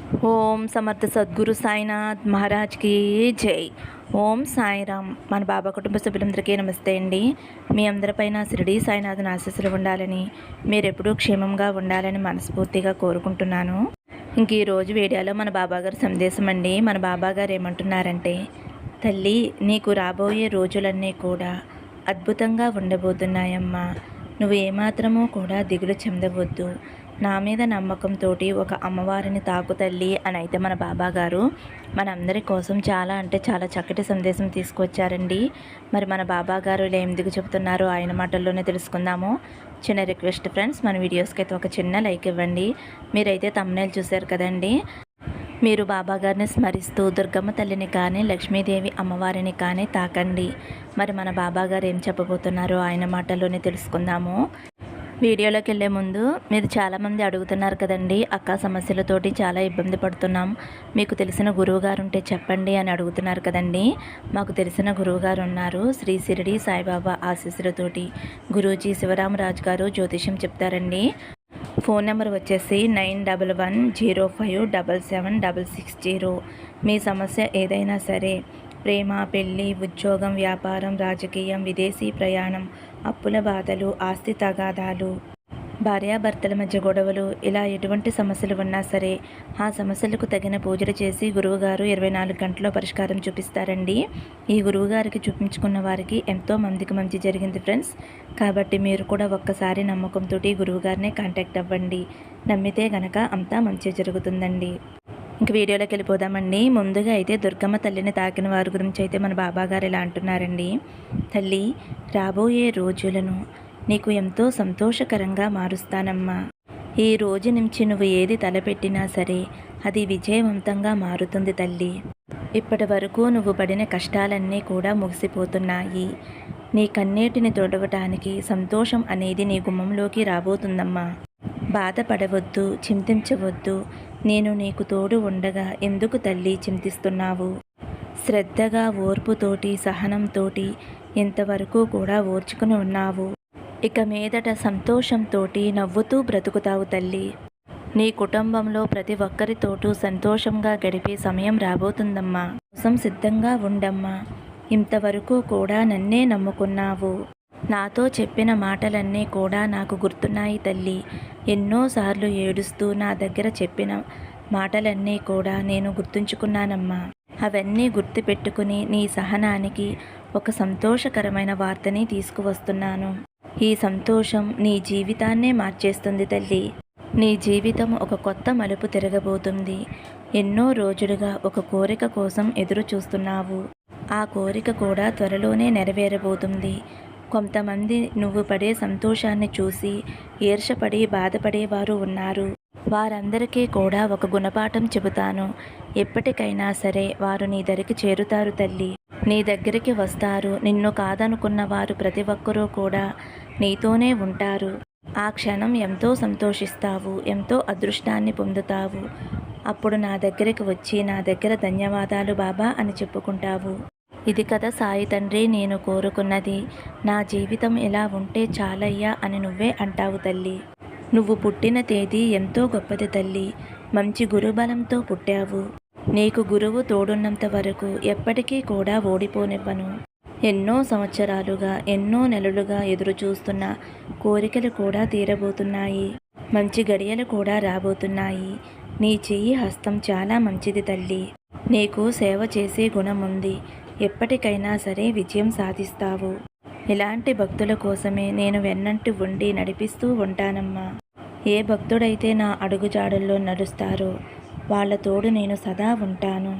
ఓం సమర్థ సద్గురు సాయినాథ్ మహారాజ్కి జై. ఓం సాయిరామ్. మన బాబా కుటుంబ సభ్యులందరికీ నమస్తే అండి. మీ అందరిపైన షిరిడి సాయినాథుని ఆశీస్సులు ఉండాలని, మీరెప్పుడూ క్షేమంగా ఉండాలని మనస్ఫూర్తిగా కోరుకుంటున్నాను. ఇంక ఈరోజు వీడియోలో మన బాబాగారు సందేశం అండి. మన బాబాగారు ఏమంటున్నారంటే, తల్లి నీకు రాబోయే రోజులన్నీ కూడా అద్భుతంగా ఉండబోతున్నాయమ్మా. నువ్వు ఏమాత్రమూ కూడా దిగులు చెందవద్దు. నా మీద నమ్మకంతో ఒక అమ్మవారిని తాకు తల్లి అని అయితే మన బాబాగారు మనందరి కోసం చాలా అంటే చాలా చక్కటి సందేశం తీసుకొచ్చారండి. మరి మన బాబాగారు ఇలా ఎందుకు చెబుతున్నారో ఆయన మాటల్లోనే తెలుసుకుందాము. చిన్న రిక్వెస్ట్ ఫ్రెండ్స్, మన వీడియోస్కి అయితే ఒక చిన్న లైక్ ఇవ్వండి. మీరైతే తమ్మునేలు చూశారు కదండి. మీరు బాబాగారిని స్మరిస్తూ దుర్గమ్మ తల్లిని కానీ లక్ష్మీదేవి అమ్మవారిని కానీ తాకండి. మరి మన బాబాగారు ఏం చెప్పబోతున్నారో ఆయన మాటల్లోనే తెలుసుకుందాము. వీడియోలోకి వెళ్ళే ముందు మీరు చాలామంది అడుగుతున్నారు కదండి, అక్క సమస్యలతోటి చాలా ఇబ్బంది పడుతున్నాం, మీకు తెలిసిన గురువుగారు ఉంటే చెప్పండి అని అడుగుతున్నారు కదండి. మాకు తెలిసిన గురువుగారు ఉన్నారు. శ్రీ షిరిడి సాయిబాబా ఆశీస్సులతోటి గురూజీ శివరామరాజు గారు జ్యోతిష్యం చెప్తారండి. ఫోన్ నెంబర్ వచ్చేసి 9115077760. మీ సమస్య ఏదైనా సరే, ప్రేమ, పెళ్ళి, ఉద్యోగం, వ్యాపారం, రాజకీయం, విదేశీ ప్రయాణం, అప్పుల బాధలు, ఆస్తి తగాదాలు, భార్యాభర్తల మధ్య గొడవలు, ఇలా ఎటువంటి సమస్యలు ఉన్నా సరే ఆ సమస్యలకు తగిన పూజలు చేసి గురువుగారు 24 గంటల్లో పరిష్కారం చూపిస్తారండి. ఈ గురువుగారికి చూపించుకున్న వారికి ఎంతో మందికి మంచి జరిగింది ఫ్రెండ్స్. కాబట్టి మీరు కూడా ఒక్కసారి నమ్మకంతో గురువుగారినే కాంటాక్ట్ అవ్వండి. నమ్మితే గనక అంతా మంచి జరుగుతుందండి. ఇంక వీడియోలోకి వెళ్ళిపోదామండి. ముందుగా అయితే దుర్గమ్మ తల్లిని తాకిన వారి గురించి అయితే మన బాబాగారు ఇలా అంటున్నారండి. తల్లి, రాబోయే రోజులను నీకు ఎంతో సంతోషకరంగా మారుస్తానమ్మా. ఈ రోజు నుంచి నువ్వు ఏది తలపెట్టినా సరే అది విజయవంతంగా మారుతుంది తల్లి. ఇప్పటి వరకు నువ్వు పడిన కష్టాలన్నీ కూడా ముగిసిపోతున్నాయి. నీ కన్నీటిని తొడవటానికి సంతోషం అనేది నీ గుమ్మంలోకి రాబోతుందమ్మా. బాధపడవద్దు, చింతించవద్దు. నేను నీకు తోడు ఉండగా ఎందుకు తల్లి చింతిస్తున్నావు? శ్రద్ధగా, ఓర్పుతోటి, సహనంతోటి ఇంతవరకు కూడా ఓర్చుకుని ఉన్నావు. ఇక మీదట సంతోషంతోటి నవ్వుతూ బ్రతుకుతావు తల్లి. నీ కుటుంబంలో ప్రతి ఒక్కరితోటూ సంతోషంగా గడిపే సమయం రాబోతుందమ్మా. కోసం సిద్ధంగా ఉండమ్మా. ఇంతవరకు కూడా నన్నే నమ్ముకున్నావు. నాతో చెప్పిన మాటలన్నీ కూడా నాకు గుర్తున్నాయి తల్లి. ఎన్నోసార్లు ఏడుస్తూ నా దగ్గర చెప్పిన మాటలన్నీ కూడా నేను గుర్తుంచుకున్నానమ్మా. అవన్నీ గుర్తుపెట్టుకుని నీ సహనానికి ఒక సంతోషకరమైన వార్తని తీసుకువస్తున్నాను. ఈ సంతోషం నీ జీవితాన్నే మార్చేస్తుంది తల్లి. నీ జీవితం ఒక కొత్త మలుపు తిరగబోతుంది. ఎన్నో రోజులుగా ఒక కోరిక కోసం ఎదురు చూస్తున్నావు. ఆ కోరిక కూడా త్వరలోనే నెరవేరబోతుంది. కొంతమంది నువ్వు పడే సంతోషాన్ని చూసి ఈర్షపడి బాధపడేవారు ఉన్నారు. వారందరికీ కూడా ఒక గుణపాఠం చెబుతాను. ఎప్పటికైనా సరే వారు నీ దగ్గరికి చేరుతారు తల్లి. నీ దగ్గరికి వస్తారు. నిన్ను కాదనుకున్న వారు ప్రతి ఒక్కరూ కూడా నీతోనే ఉంటారు. ఆ క్షణం ఎంతో సంతోషిస్తావు, ఎంతో అదృష్టాన్ని పొందుతావు. అప్పుడు నా దగ్గరికి వచ్చి నా దగ్గర ధన్యవాదాలు బాబా అని చెప్పుకుంటావు. ఇది కదా సాయి తండ్రి నేను కోరుకున్నది. నా జీవితం ఇలా ఉంటే చాలయ్యా అని నువ్వే అంటావు తల్లి. నువ్వు పుట్టిన తేదీ ఎంతో గొప్పది తల్లి. మంచి గురుబలంతో పుట్టావు. నీకు గురువు తోడున్నంత వరకు ఎప్పటికీ కూడా ఓడిపోనివ్వను. ఎన్నో సంవత్సరాలుగా, ఎన్నో నెలలుగా ఎదురు చూస్తున్న కోరికలు కూడా తీరబోతున్నాయి. మంచి గడియలు కూడా రాబోతున్నాయి. నీ చెయ్యి హస్తం చాలా మంచిది తల్లి. నీకు సేవ చేసే గుణం ఉంది. ఎప్పటికైనా సరే విజయం సాధిస్తావు. ఇలాంటి భక్తుల కోసమే నేను వెన్నంటి ఉండి నడిపిస్తూ ఉంటానమ్మా. ఏ భక్తుడైతే నా అడుగుజాడల్లో నడుస్తారో వాళ్ళ తోడు నేను సదా ఉంటాను.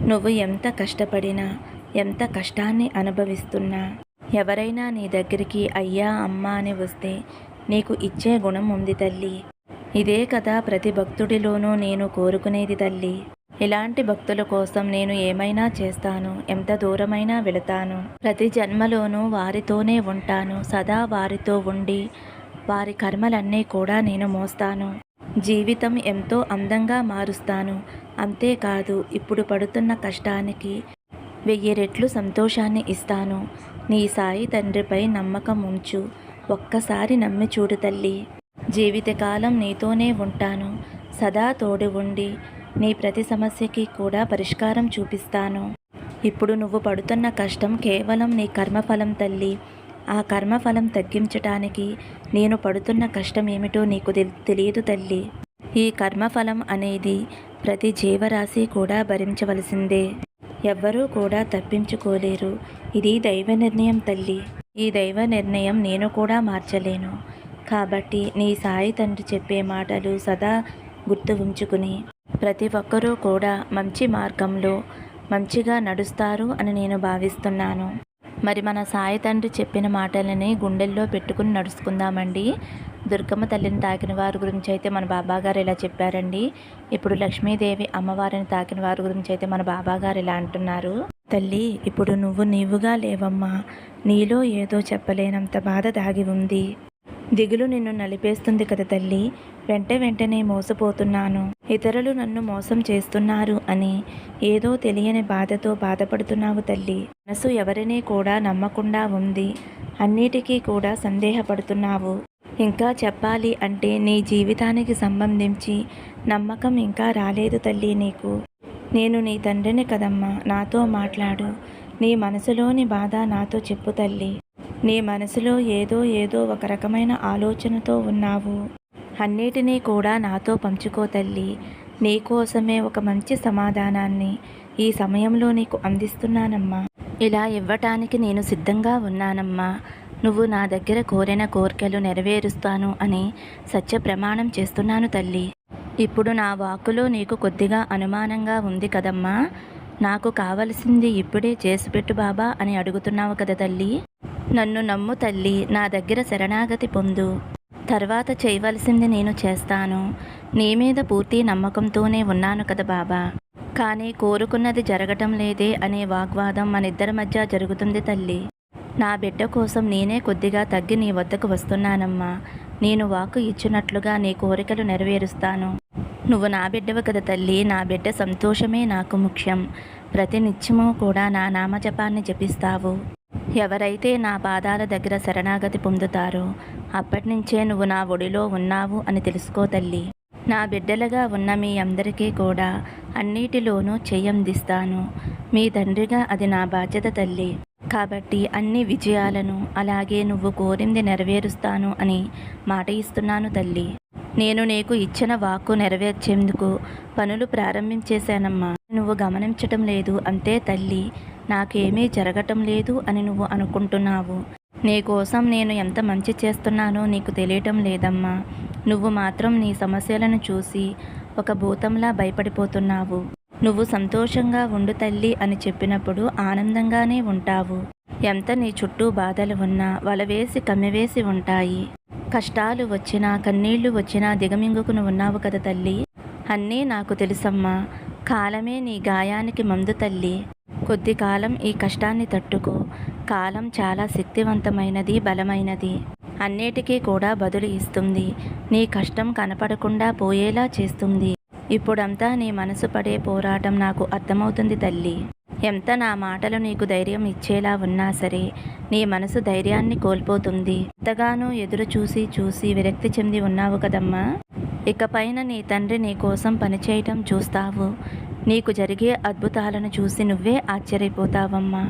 నువ్వు ఎంత కష్టపడినా, ఎంత కష్టాన్ని అనుభవిస్తున్నా, ఎవరైనా నీ దగ్గరికి అయ్యా అమ్మా అని వస్తే నీకు ఇచ్చే గుణం ఉంది తల్లి. ఇదే కదా ప్రతి భక్తుడిలోనూ నేను కోరుకునేది తల్లి. ఇలాంటి భక్తుల కోసం నేను ఏమైనా చేస్తాను, ఎంత దూరమైనా వెళతాను. ప్రతి జన్మలోనూ వారితోనే ఉంటాను. సదా వారితో ఉండి వారి కర్మలన్నీ కూడా నేను మోస్తాను. జీవితం ఎంతో అందంగా మారుస్తాను. అంతేకాదు ఇప్పుడు పడుతున్న కష్టానికి 1000 రెట్లు సంతోషాన్ని ఇస్తాను. నీ సాయి తండ్రిపై నమ్మకం ఉంచు. ఒక్కసారి నమ్మి చూడు తల్లి. జీవితకాలం నీతోనే ఉంటాను. సదా తోడు ఉండి నీ ప్రతి సమస్యకి కూడా పరిష్కారం చూపిస్తాను. ఇప్పుడు నువ్వు పడుతున్న కష్టం కేవలం నీ కర్మఫలం తల్లి. ఆ కర్మఫలం తగ్గించటానికి నేను పడుతున్న కష్టం ఏమిటో నీకు తెలియదు తల్లి. ఈ కర్మఫలం అనేది ప్రతి జీవరాశి కూడా భరించవలసిందే. ఎవ్వరూ కూడా తప్పించుకోలేరు. ఇది దైవ నిర్ణయం తల్లి. ఈ దైవ నిర్ణయం నేను కూడా మార్చలేను. కాబట్టి నీ సాయి తండ్రి చెప్పే మాటలు సదా గుర్తు ఉంచుకుని ప్రతి ఒక్కరూ కూడా మంచి మార్గంలో మంచిగా నడుస్తారు అని నేను భావిస్తున్నాను. మరి మన సాయి తండ్రి చెప్పిన మాటలని గుండెల్లో పెట్టుకుని నడుచుకుందామండి. దుర్గమ్మ తల్లిని తాకిన వారి గురించి అయితే మన బాబాగారు ఇలా చెప్పారండి. ఇప్పుడు లక్ష్మీదేవి అమ్మవారిని తాకిన వారి గురించి అయితే మన బాబాగారు ఇలా అంటున్నారు. తల్లి, ఇప్పుడు నువ్వు నీవుగా లేవమ్మా. నీలో ఏదో చెప్పలేనంత బాధ దాగి ఉంది. దిగులు నిన్ను నలిపేస్తుంది కదా తల్లి. వెంటనే మోసపోతున్నాను, ఇతరులు నన్ను మోసం చేస్తున్నారు అని ఏదో తెలియని బాధతో బాధపడుతున్నావు తల్లి. మనసు ఎవరినీ కూడా నమ్మకుండా ఉంది. అన్నిటికీ కూడా సందేహపడుతున్నావు. ఇంకా చెప్పాలి అంటే నీ జీవితానికి సంబంధించి నమ్మకం ఇంకా రాలేదు తల్లి నీకు. నేను నీ తండ్రిని కదమ్మా, నాతో మాట్లాడు. నీ మనసులోని బాధ నాతో చెప్పు తల్లి. నీ మనసులో ఏదో ఒక రకమైన ఆలోచనతో ఉన్నావు. అన్నిటినీ కూడా నాతో పంచుకో తల్లి. నీకోసమే ఒక మంచి సమాధానాన్ని ఈ సమయంలో నీకు అందిస్తున్నానమ్మా. ఇలా ఇవ్వటానికి నేను సిద్ధంగా ఉన్నానమ్మా. నువ్వు నా దగ్గర కోరిన కోరికలు నెరవేరుస్తాను అని సత్య ప్రమాణం చేస్తున్నాను తల్లి. ఇప్పుడు నా వాక్కులో నీకు కొద్దిగా అనుమానంగా ఉంది కదమ్మా. నాకు కావలసింది ఇప్పుడే చేసిపెట్టు బాబా అని అడుగుతున్నావు కదా తల్లి. నన్ను నమ్ము తల్లి, నా దగ్గర శరణాగతి పొందు. తర్వాత చేయవలసింది నేను చేస్తాను. నీ మీద పూర్తి నమ్మకంతోనే ఉన్నాను కదా బాబా. కానీ కోరుకున్నది జరగటం లేదే అనే వాగ్వాదం మనిద్దరి మధ్య జరుగుతుంది తల్లి. నా బిడ్డ కోసం నేనే కొద్దిగా తగ్గి నీ వద్దకు వస్తున్నానమ్మా. నేను వాకు ఇచ్చినట్లుగా నీ కోరికలు నెరవేరుస్తాను. నువ్వు నా బిడ్డవు కదా తల్లి. నా బిడ్డ సంతోషమే నాకు ముఖ్యం. ప్రతి నిత్యము కూడా నా నామజపాన్ని జపిస్తావు. ఎవరైతే నా పాదాల దగ్గర శరణాగతి పొందుతారో అప్పటినుంచే నువ్వు నా ఒడిలో ఉన్నావు అని తెలుసుకో తల్లి. నా బిడ్డలుగా ఉన్న మీ అందరికీ కూడా అన్నిటిలోనూ చెయ్యందిస్తాను. మీ తండ్రిగా అది నా బాధ్యత తల్లి. కాబట్టి అన్ని విజయాలను అలాగే నువ్వు కోరింది నెరవేరుస్తాను అని మాట ఇస్తున్నాను తల్లి. నేను నీకు ఇచ్చిన వాక్కు నెరవేర్చేందుకు పనులు ప్రారంభించేశానమ్మా. నువ్వు గమనించటం లేదు అంతే తల్లి. నాకేమీ జరగటం లేదు అని నువ్వు అనుకుంటున్నావు. నీకోసం నేను ఎంత మంచి చేస్తున్నానో నీకు తెలియటం లేదమ్మా. నువ్వు మాత్రం నీ సమస్యలను చూసి ఒక భూతంలా భయపడిపోతున్నావు. నువ్వు సంతోషంగా ఉండు తల్లి అని చెప్పినప్పుడు ఆనందంగానే ఉంటావు. ఎంత నీ చుట్టూ బాధలు ఉన్నా వలవేసి కమ్మివేసి ఉంటాయి. కష్టాలు వచ్చినా కన్నీళ్లు వచ్చినా దిగమింగుకుని ఉన్నావు కదా తల్లి. అన్నీ నాకు తెలుసమ్మా. కాలమే నీ గాయానికి మందు తల్లి. కొద్ది కాలం ఈ కష్టాన్ని తట్టుకో. కాలం చాలా శక్తివంతమైనది, బలమైనది. అన్నిటికీ కూడా బదులు ఇస్తుంది. నీ కష్టం కనపడకుండా పోయేలా చేస్తుంది. ఇప్పుడంతా నీ మనసు పడే పోరాటం నాకు అర్థమవుతుంది తల్లి. ఎంత నా మాటలు నీకు ధైర్యం ఇచ్చేలా ఉన్నా సరే నీ మనసు ధైర్యాన్ని కోల్పోతుంది. ఎంతగానో ఎదురు చూసి విరక్తి చెంది ఉన్నావు కదమ్మా. ఇకపైన నీ తండ్రి నీ కోసం పనిచేయటం చూస్తావు. నీకు జరిగే అద్భుతాలను చూసి నువ్వే ఆశ్చర్యపోతావమ్మా.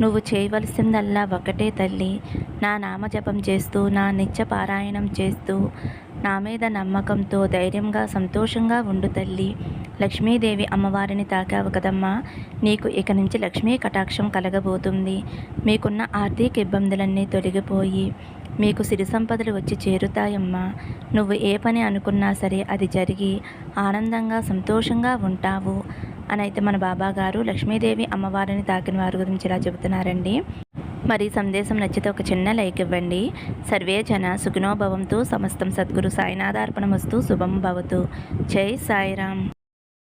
నువ్వు చేయవలసిందల్లా ఒకటే తల్లి. నా నామజపం చేస్తూ నా నిత్య పారాయణం చేస్తూ నా మీద నమ్మకంతో ధైర్యంగా సంతోషంగా ఉండు తల్లి. లక్ష్మీదేవి అమ్మవారిని తాకావు కదమ్మా. నీకు ఇక నుంచి లక్ష్మీ కటాక్షం కలగబోతుంది. మీకున్న ఆర్థిక ఇబ్బందులన్నీ తొలగిపోయి మీకు సిరి సంపదలు వచ్చి చేరుతాయమ్మా. నువ్వు ఏ పని అనుకున్నా సరే అది జరిగి ఆనందంగా సంతోషంగా ఉంటావు అని అయితే మన బాబాగారు లక్ష్మీదేవి అమ్మవారిని తాకిన వారి గురించి ఇలా చెబుతున్నారండి. మరి సందేశం నచ్చితే ఒక చిన్న లైక్ ఇవ్వండి. సర్వే జన సుఖినో భవంతు. సమస్తం సద్గురు సాయినాథార్పణమస్తు. శుభం భవతు. జై సాయిరామ్.